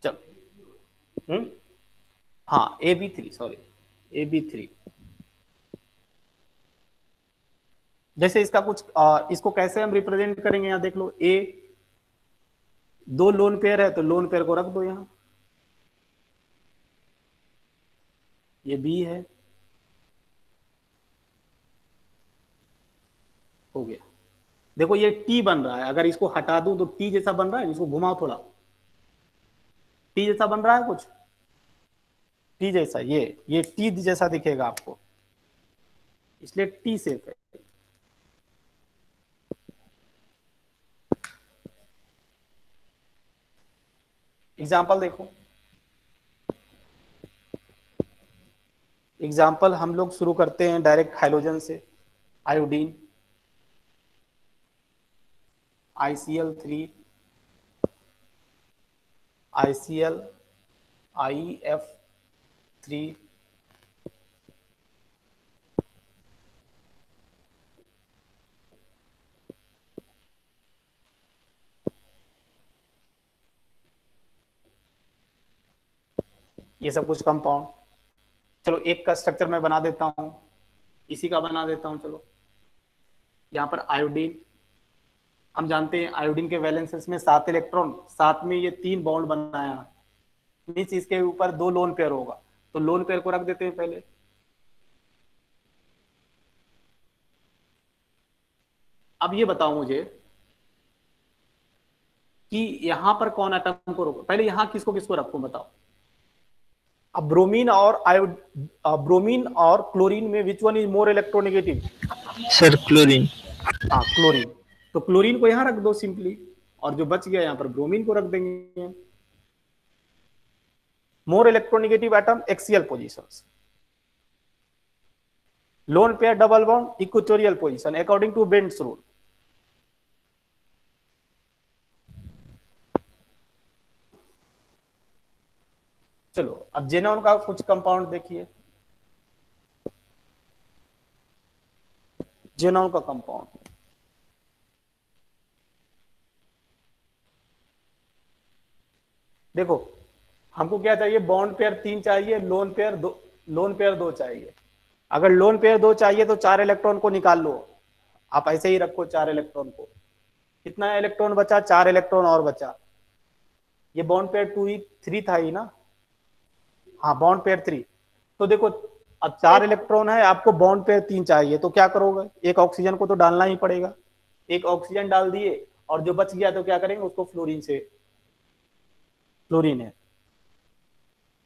चलो हाँ, Ab3, सॉरी Ab3। जैसे इसका कुछ इसको कैसे हम रिप्रेजेंट करेंगे, यहां देख लो, ए 2 लोन पेयर है तो लोन पेयर को रख दो यहां, ये बी है, हो गया। देखो ये टी बन रहा है, अगर इसको हटा दूं तो टी जैसा बन रहा है, इसको घुमाओ थोड़ा, टी जैसा बन रहा है कुछ, टी जैसा, ये टी जैसा दिखेगा आपको, इसलिए टी शेप है। एग्जाम्पल देखो, एग्जाम्पल हम लोग शुरू करते हैं डायरेक्ट हाइड्रोजन से। आयोडीन ICl3, ICl, IF3, ये सब कुछ कंपाउंड। चलो एक का स्ट्रक्चर मैं बना देता हूं, इसी का बना देता हूं। चलो यहाँ पर आयोडीन, हम जानते हैं आयोडीन के वैलेंसेस में 7 इलेक्ट्रॉन, साथ में ये 3 बॉन्ड बनाया, मींस इसके ऊपर 2 लोन पेयर होगा, तो लोन पेयर को रख देते हैं पहले। अब ये बताओ मुझे कि यहां पर कौन एटम को रोको, पहले यहां किसको किसको रखूं बताओ। अब ब्रोमीन और क्लोरीन में which one is more electronegative? Sir chlorine. हाँ क्लोरीन, तो क्लोरीन को यहां रख दो सिंपली, और जो बच गया यहां पर ब्रोमीन को रख देंगे। More electronegative atom axial positions, lone pair double bond equatorial position according to Bent's rule. चलो अब जेनॉन का कुछ कंपाउंड देखिए, जेनॉन का कंपाउंड देखो, हमको क्या चाहिए, बॉन्ड पेयर 3 चाहिए, लोन पेयर 2 चाहिए। अगर लोन पेयर 2 चाहिए तो 4 इलेक्ट्रॉन को निकाल लो, आप ऐसे ही रखो 4 इलेक्ट्रॉन को। कितना इलेक्ट्रॉन बचा, 4 इलेक्ट्रॉन और बचा। ये बॉन्ड पेयर 3 था ही ना, हाँ बॉन्ड पेयर 3। तो देखो अब 4 इलेक्ट्रॉन है, आपको बॉन्ड पेयर 3 चाहिए, तो क्या करोगे, एक ऑक्सीजन को तो डालना ही पड़ेगा। एक ऑक्सीजन डाल दिए और जो बच गया तो क्या करेंगे, उसको फ्लोरीन से, फ्लोरीन है।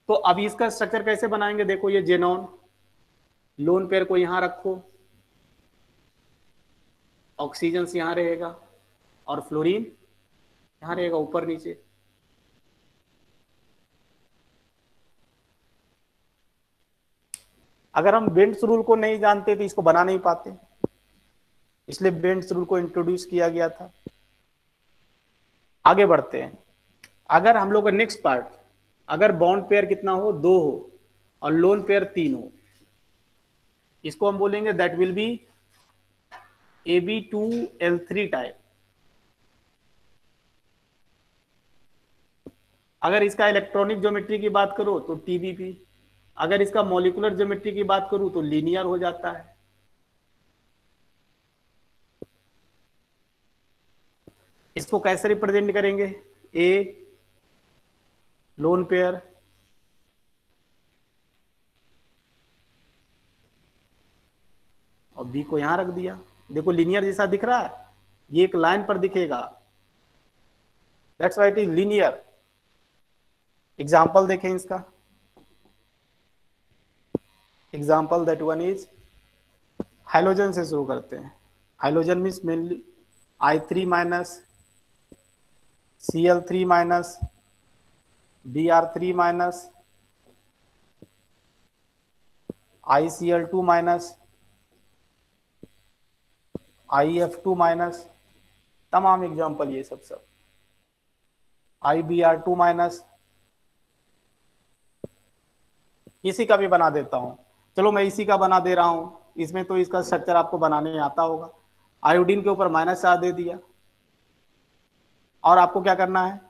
तो अब इसका स्ट्रक्चर कैसे बनाएंगे, देखो ये जेनॉन, लोन पेयर को यहां रखो, ऑक्सीजन यहां रहेगा और फ्लोरीन यहां रहेगा, ऊपर नीचे। अगर हम बेंड्स रूल को नहीं जानते तो इसको बना नहीं पाते, इसलिए बेंड्स रूल को इंट्रोड्यूस किया गया था। आगे बढ़ते हैं। अगर हम लोग का नेक्स्ट पार्ट, अगर बॉन्ड पेयर कितना हो, 2 हो और लोन पेयर 3 हो, इसको हम बोलेंगे that will B Ab2L3 type. अगर इसका इलेक्ट्रॉनिक ज्योमेट्री की बात करो तो TbP, अगर इसका मॉलिक्यूलर ज्योमेट्री की बात करूं तो लीनियर हो जाता है। इसको कैसे रिप्रेजेंट करेंगे, A लोन पेयर, और B को यहां रख दिया। देखो लीनियर जैसा दिख रहा है, ये एक लाइन पर दिखेगा, that's why it is linear. Example देखें इसका, example that one is, halogen से शुरू करते हैं। Halogen means mainly I3 minus, Cl3 minus, Br3 minus, ICl2 minus, IF2 minus, तमाम एग्जाम्पल ये सब IBr2 माइनस। इसी का भी बना देता हूं, चलो मैं इसी का बना दे रहा हूं, इसमें तो इसका स्ट्रक्चर आपको बनाने आता होगा। आयोडीन के ऊपर माइनस चार्ज दे दिया, और आपको क्या करना है,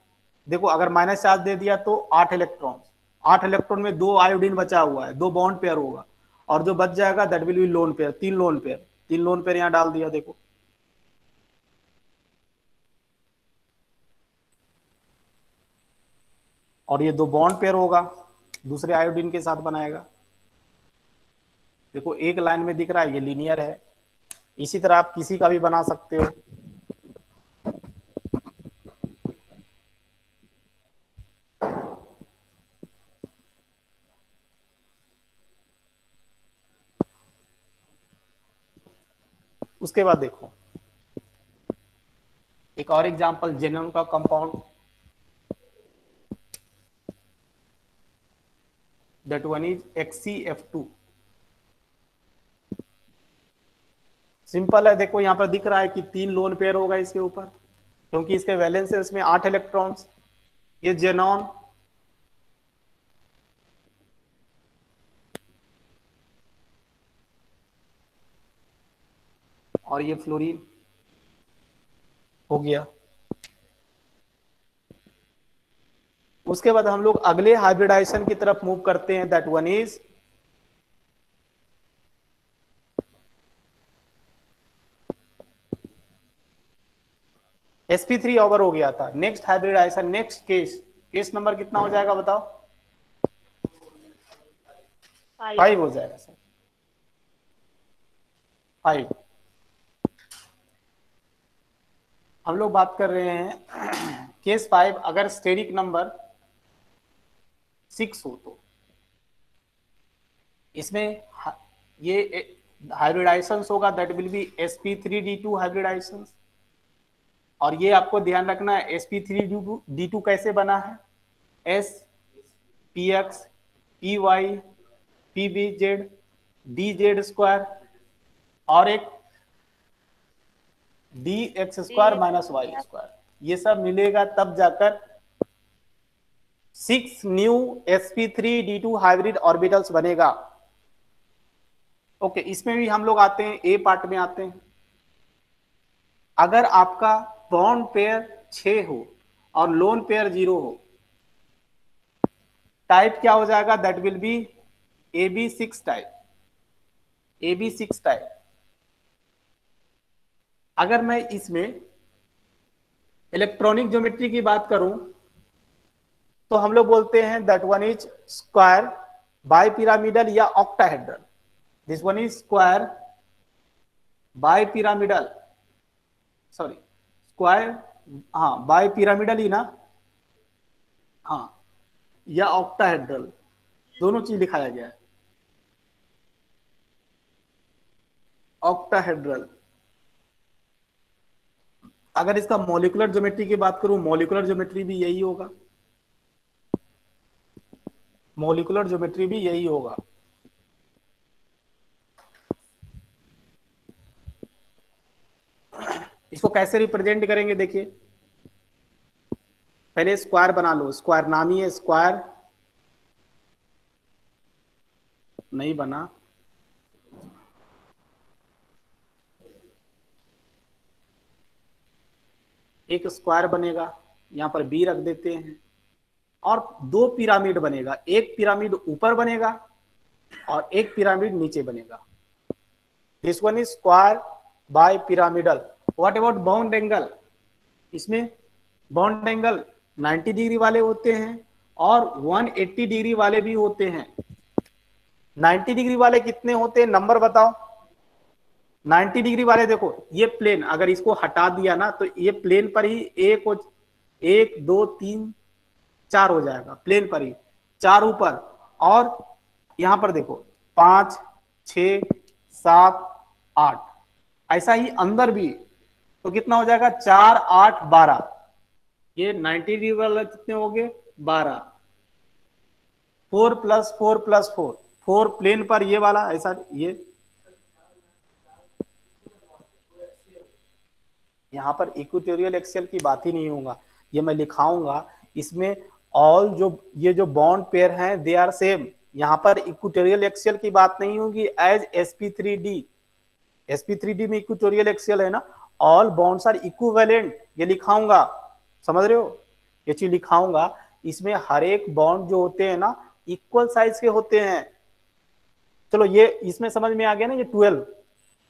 देखो अगर माइनस चार्ज दे दिया तो 8 इलेक्ट्रॉन, 8 इलेक्ट्रॉन में 2 आयोडीन बचा हुआ है, 2 बॉन्ड पेयर होगा, और जो बच जाएगा that will B lone pair, 3 lone pair, 3 lone pair यहां डाल दिया। देखो और ये 2 बॉन्ड पेयर होगा, दूसरे आयोडीन के साथ बनाएगा। देखो एक लाइन में दिख रहा है, ये लीनियर है। इसी तरह आप किसी का भी बना सकते हो। उसके बाद देखो एक और एग्जांपल, जेनोन का compound, that one is XCF2। Simple है, देखो यहां पर दिख रहा है कि 3 लोन पेयर होगा इसके ऊपर, क्योंकि इसके वैलेंस है इसमें 8 इलेक्ट्रॉन्स। ये जेनॉन, और ये फ्लोरीन हो गया। उसके बाद हम लोग अगले हाइब्रिडाइजेशन की तरफ मूव करते हैं, that one is sp3 over हो गया था। Next hybridization, next case number कितना हो जाएगा बताओ, 5 हो जाएगा सर, 5। हम लोग बात कर रहे हैं केस 5, अगर स्टेरिक नंबर 6 हो तो इसमें ये हाइब्रिडाइजेशन होगा, that will B sp3d2 hybridisation. और ये आपको ध्यान रखना है, sp3d2 कैसे बना है, s px py pbz dz square और एक dx square minus y square, ये सब मिलेगा तब जाकर 6 न्यू sp3d2 हाइब्रिड ऑर्बिटल्स बनेगा। ओके, इसमें भी हम लोग आते हैं, ए पार्ट में आते हैं। अगर आपका बॉन्ड पेयर 6 हो और लोन पेयर 0 हो, टाइप क्या हो जाएगा, that will B AB6 type, AB6 type. अगर मैं इसमें इलेक्ट्रॉनिक ज्योमेट्री की बात करूं तो हम लोग बोलते हैं that one is square bipyramidal या octahedral. This one is square bipyramidal, sorry square, हाँ बाय पिरामिडल ही ना, हाँ, या ऑक्टाहेड्रल, दोनों चीज दिखाया गया है। ऑक्टाहेड्रल। अगर इसका मॉलिक्यूलर ज्योमेट्री की बात करूं, मॉलिक्यूलर ज्योमेट्री भी यही होगा, मॉलिक्यूलर ज्योमेट्री भी यही होगा। इसको कैसे रिप्रेजेंट करेंगे, देखिए पहले स्क्वायर बना लो, स्क्वायर नाम ही है स्क्वायर, नहीं बना, एक स्क्वायर बनेगा, यहां पर बी रख देते हैं, और दो पिरामिड बनेगा, एक पिरामिड ऊपर बनेगा और एक पिरामिड नीचे बनेगा। This one is square bye pyramidal. What about bound angle, इसमें बाउंड एंगल 90 डिग्री वाले होते हैं और 180 डिग्री वाले भी होते हैं। 90 डिग्री वाले कितने होते हैं, नंबर बताओ। 90 डिग्री वाले देखो, ये प्लेन अगर इसको हटा दिया ना तो ये प्लेन पर ही एक दो तीन चार हो जाएगा, प्लेन पर ही चार ऊपर, और यहां पर देखो 5 6 7 8, ऐसा ही अंदर भी, तो कितना हो जाएगा 4 8 12। ये 90 डिग्री वाला कितने हो गए 12, 4 + 4 + 4, 4 प्लेन पर ये वाला ऐसा, ये यहां पर इक्वेटोरियल एक्सियल की बात ही नहीं होगा, ये मैं लिखाऊंगा इसमें ऑल जो ये जो बॉन्ड पेयर हैं दे आर सेम। यहां पर इक्वेटोरियल एक्सियल की बात नहीं होगी एज sp3d, sp3d में इक्वेटोरियल एक्सियल है ना, ऑल बॉन्ड्स आर इक्विवेलेंट, ये लिखाऊंगा, समझ रहे हो, ये चीज लिखाऊंगा। इसमें हर एक बॉन्ड जो होते हैं ना इक्वल साइज के होते हैं। चलो ये इसमें समझ में आ गया ना, ये 12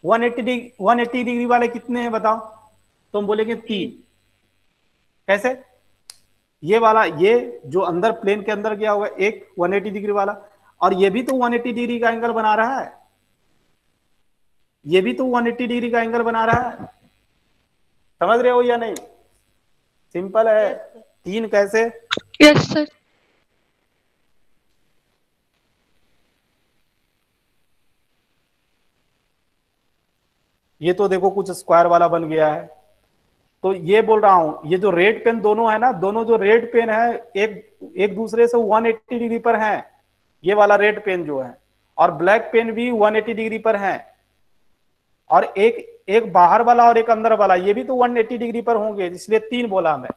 180 डिग्री वाले कितने हैं बताओ, तो हम बोलेंगे 3। कैसे, ये वाला, ये जो अंदर प्लेन के अंदर गया होगा एक 180 डिग्री वाला, और ये भी तो 180 डिग्री का एंगल बना रहा है, ये भी तो 180 डिग्री का एंगल बना रहा है, समझ रहे हो या नहीं, सिंपल है। तीन कैसे, यस सर। ये तो देखो कुछ स्क्वायर वाला बन गया है, तो ये बोल रहा हूं ये जो रेड पेन दोनों है ना, दोनों जो रेड पेन है एक दूसरे से 180 डिग्री पर है, ये वाला रेड पेन जो है, और ब्लैक पेन भी 180 डिग्री पर है, और एक बाहर वाला और एक अंदर वाला ये भी तो 180 डिग्री पर होंगे, इसलिए 3 बोला मैं।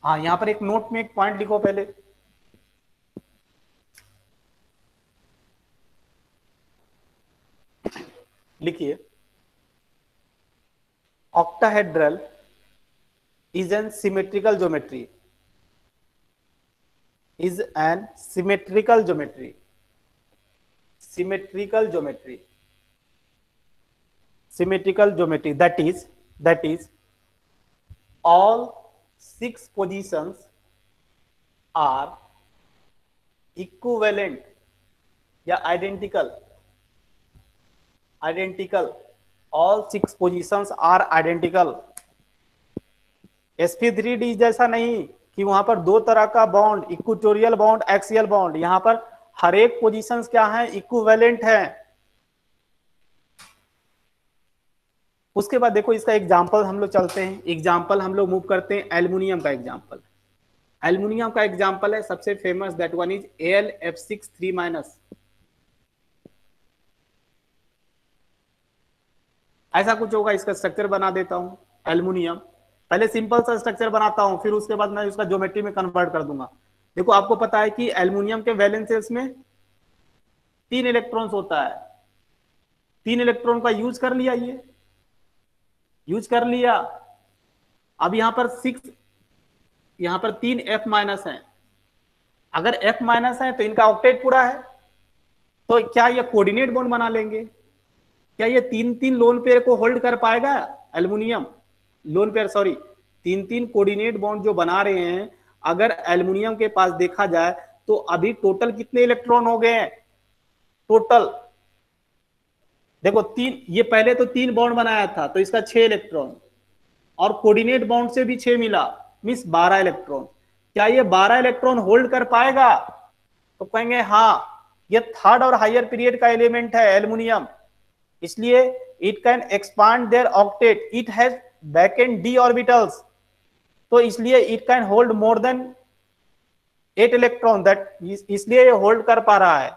हाँ यहां पर एक नोट में एक पॉइंट लिखो पहले, लिखिए octahedral is an symmetrical geometry, is an symmetrical geometry, symmetrical geometry, symmetrical geometry, that is all 6 positions are equivalent या identical, all 6 positions are identical। sp3d जैसा नहीं कि वहां पर दो तरह का bond, equatorial bond axial bond, यहां पर हर एक पोजीशंस क्या है, इक्विवेलेंट है। उसके बाद देखो इसका एग्जांपल हम लोग चलते हैं, एग्जांपल हम लोग मूव करते हैं एल्युमिनियम का एग्जांपल। एल्युमिनियम का एग्जांपल है सबसे famous, that one is AlF6 3-। ऐसा कुछ होगा, इसका स्ट्रक्चर बना देता हूं एल्युमिनियम, पहले सिंपल सा स्ट्रक्चर बनाता हूं, फिर उसके बाद मैं उसका ज्योमेट्री में कन्वर्ट कर दूंगा। देखो आपको पता है कि एल्युमिनियम के वैलेंस शेल्स में 3 इलेक्ट्रॉन्स होता है, 3 इलेक्ट्रॉन का यूज कर लिया ये, यूज कर लिया। अब यहाँ पर 6, यहाँ पर 3 F माइनस है। अगर F माइनस है तो इनका ऑक्टेट पूरा है, तो क्या ये कोऑर्डिनेट बॉन्ड बना लेंगे? क्या ये 3-3 लोन पेयर को होल्ड कर पाएगा? Aluminium lone pair, sorry, 3-3 coordinate bond जो बना रहे हैं, अगर एल्युमिनियम के पास देखा जाए तो अभी टोटल कितने इलेक्ट्रॉन हो गए हैं? टोटल देखो 3, ये पहले तो 3 बॉन्ड बनाया था तो इसका 6 इलेक्ट्रॉन, और कोऑर्डिनेट बॉन्ड से भी 6 मिला, मींस 12 इलेक्ट्रॉन। क्या ये 12 इलेक्ट्रॉन होल्ड कर पाएगा? तो कहेंगे हाँ, ये थर्ड और हायर पीरियड का एलिमेंट है एल्युमिनियम, इसलिए it can expand their octet, it has vacant d orbitals, तो इसलिए it can hold more than 8 electron, that इसलिए ये होल्ड कर पा रहा है।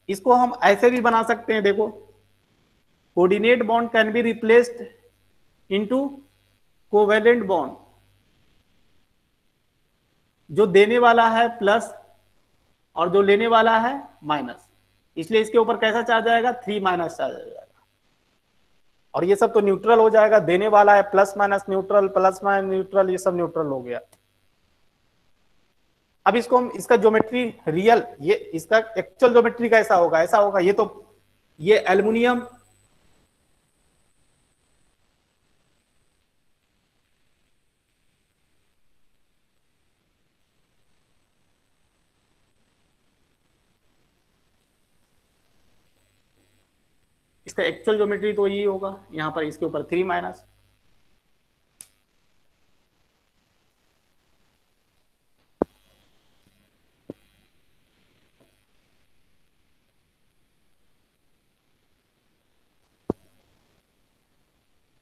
इसको हम ऐसे भी बना सकते हैं, देखो, coordinate bond can be replaced into covalent bond, जो देने वाला है प्लस और जो लेने वाला है माइनस, इसलिए इसके ऊपर कैसा चार्ज आएगा? 3 माइनस चार्ज आ जाएगा, और ये सब तो न्यूट्रल हो जाएगा, देने वाला है plus minus neutral, plus minus neutral, ये सब न्यूट्रल हो गया। अब इसको हम, इसका ज्योमेट्री रियल, ये इसका एक्चुअल ज्योमेट्री कैसा होगा? ऐसा होगा, ये तो ये एल्युमिनियम, इसका एक्चुअल ज्योमेट्री तो यही होगा, यहां पर इसके ऊपर 3 माइनस।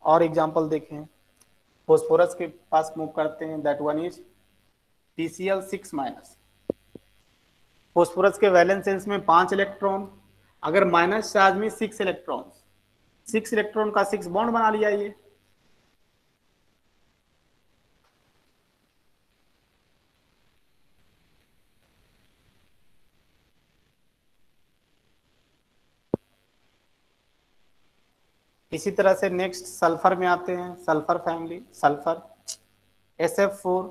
और एग्जांपल देखें, फोस्फोरस के पास मूव करते हैं, that one is PCl6 minus. Phosphorus के वैलेंसेंस में 5 इलेक्ट्रॉन, अगर माइनस चार्ज में 6 इलेक्ट्रॉन, 6 इलेक्ट्रॉन का 6 बॉन्ड बना लिया ये। इसी तरह से नेक्स्ट सल्फर में आते हैं, sulphur family, sulphur SF4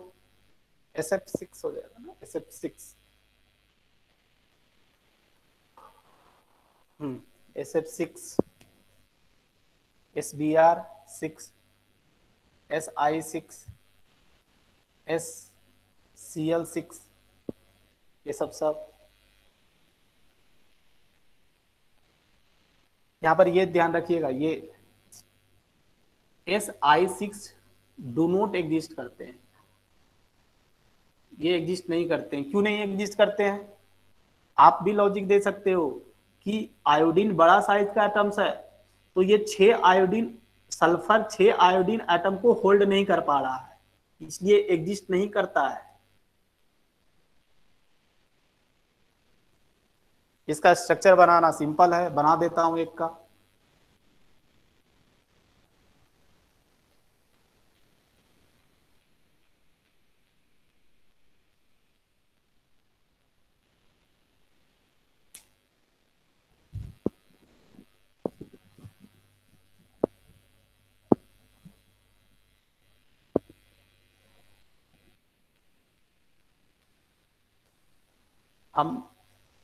SF6 हो जाएगा ना, SF6 SF6 SBr6 Si6 SCl6, ये सब यहां पर ये ध्यान रखिएगा, ये Si6 डू नॉट एग्जिस्ट करते हैं, ये एग्जिस्ट नहीं करते हैं। क्यों नहीं एग्जिस्ट करते हैं? आप भी लॉजिक दे सकते हो कि आयोडीन बड़ा साइज का एटम्स है, तो ये 6 आयोडीन, सल्फर 6 आयोडीन एटम को होल्ड नहीं कर पा रहा है, इसलिए एग्जिस्ट नहीं करता है। इसका स्ट्रक्चर बनाना सिंपल है, बना देता हूं एक का। हम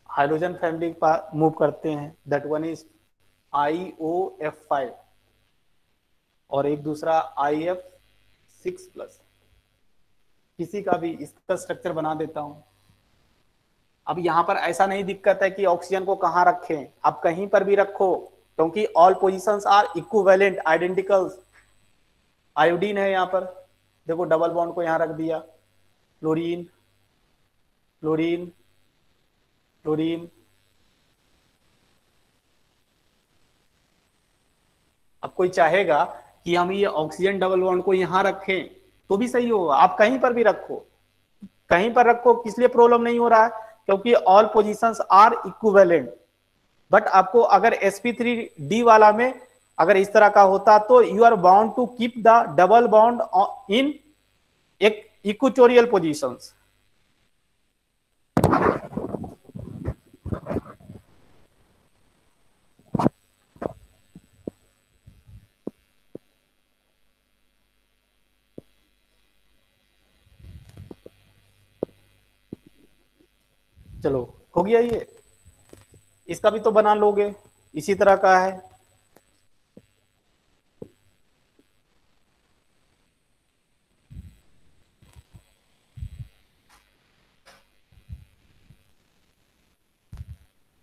हाइड्रोजन फैमिली पर मूव करते हैं, दैट वन इज IOF5 और एक दूसरा IF6+। किसी का भी इसका स्ट्रक्चर बना देता हूं। अब यहां पर ऐसा नहीं दिक्कत है कि ऑक्सीजन को कहां रखें, आप कहीं पर भी रखो, क्योंकि all positions are equivalent identicals. Iodine है यहां पर, देखो डबल बॉन्ड को यहां रख दिया, क्लोरीन क्लोरीन क्लोरीन। अब कोई चाहेगा कि हम ये ऑक्सीजन डबल बॉन्ड को यहां रखें तो भी सही होगा, आप कहीं पर भी रखो, कहीं पर रखो, किस लिए प्रॉब्लम नहीं हो रहा है? क्योंकि all positions are equivalent. But आपको अगर sp3d वाला में अगर इस तरह का होता तो you are bound to keep the double bond in एक इक्वेटोरियल पोजीशंस। चलो हो गया ये, इसका भी तो बना लोगे, इसी तरह का है।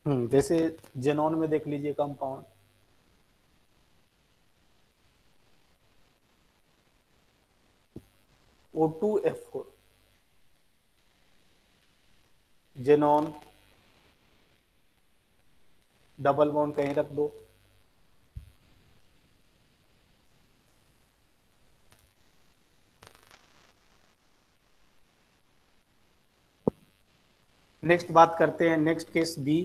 जैसे जेनॉन में देख लीजिए compound, O2F4, xenon, double bond कहीं रख दो, नेक्स्ट बात करते हैं, नेक्स्ट केस बी,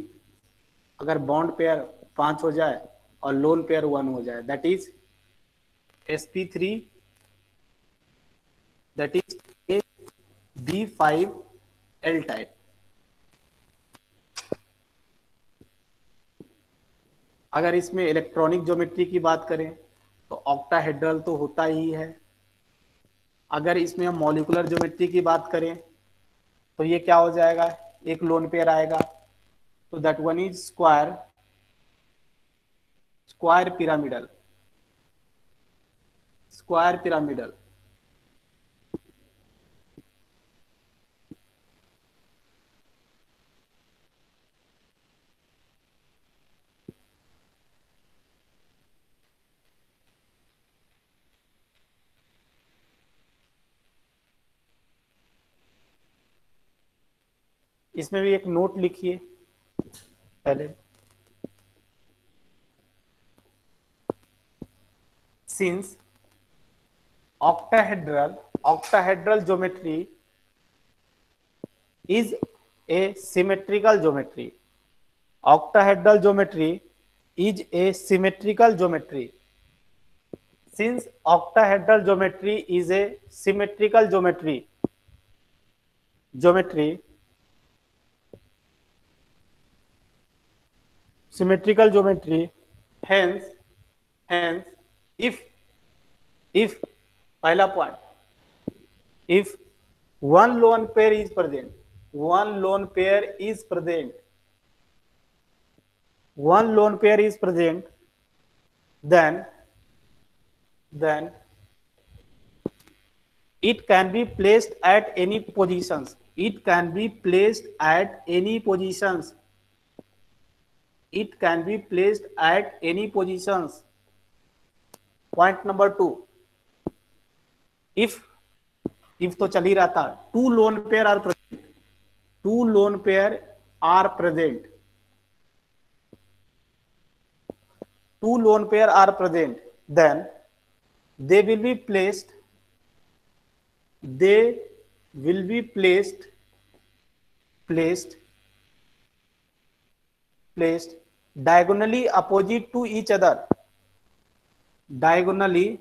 अगर बॉन्ड पेयर 5 हो जाए और लोन पेयर 1 हो जाए, that is sp3, that is B5L type. अगर इसमें इलेक्ट्रॉनिक ज्योमेट्री की बात करें तो ऑक्टाहेड्रल तो होता ही है। अगर इसमें हम मॉलिक्यूलर ज्योमेट्री की बात करें तो ये क्या हो जाएगा, एक लोन पेयर आएगा, तो that one is square pyramidal, square pyramidal. इसमें भी एक नोट लिखिए पहले, since octahedral geometry is a symmetrical geometry, octahedral geometry is a symmetrical geometry, since octahedral geometry is a symmetrical geometry, hence if पहला point, if one lone pair is present, one lone pair is present, then it can be placed at any positions, it can be placed at any positions, it can be placed at any positions. Point number 2, if तो चल ही रहा था, two lone pair are present, two lone pair are present, two lone pair are present, then they will be placed diagonally opposite to each other, diagonally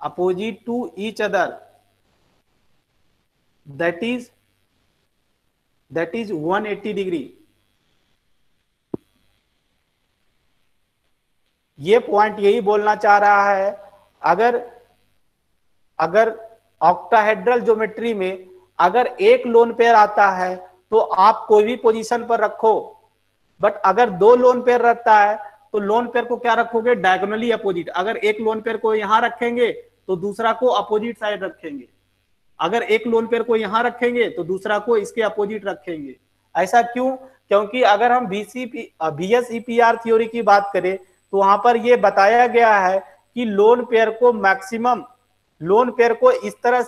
opposite to each other, that is 180 degree. ये point यही बोलना चाह रहा है, अगर octahedral geometry में अगर एक लोन पेयर आता है तो आप कोई भी पोजीशन पर रखो, बट अगर दो लोन पेयर रहता है तो लोन पेयर को क्या रखोगे, डायगोनली अपोजिट। अगर एक लोन पेयर को यहां रखेंगे तो दूसरा को अपोजिट साइड रखेंगे, अगर एक लोन पेयर को यहां रखेंगे तो दूसरा को इसके अपोजिट रखेंगे। ऐसा क्यों? क्योंकि अगर हम BS-EPR थ्योरी की बात करें तो वहां पर यह बताया गया है कि लोन पेयर को मैक्सिमम, लोन पेयर को इस तरह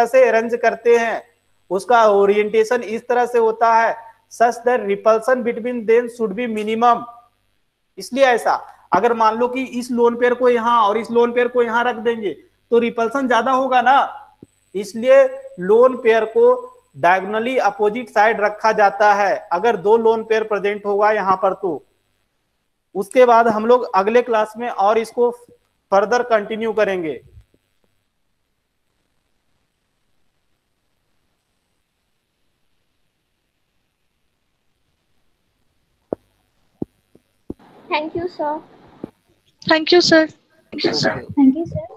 से अरेंज करते हैं, उसका ओरिएंटेशन इस तरह से होता है such that repulsion between them should be minimum. इसलिए ऐसा, अगर मान लो कि इस लोन पेयर को यहां और इस लोन पेयर को यहां रख देंगे तो रिपल्सन ज्यादा होगा ना, इसलिए लोन पेयर को डायगोनली अपोजिट साइड रखा जाता है अगर दो लोन पेयर प्रेजेंट होगा यहां पर। तो उसके बाद हम लोग अगले क्लास में और इसको फर्दर कंटिन्यू करेंगे। Thank you, sir. Thank you, sir. Okay. Thank you, sir.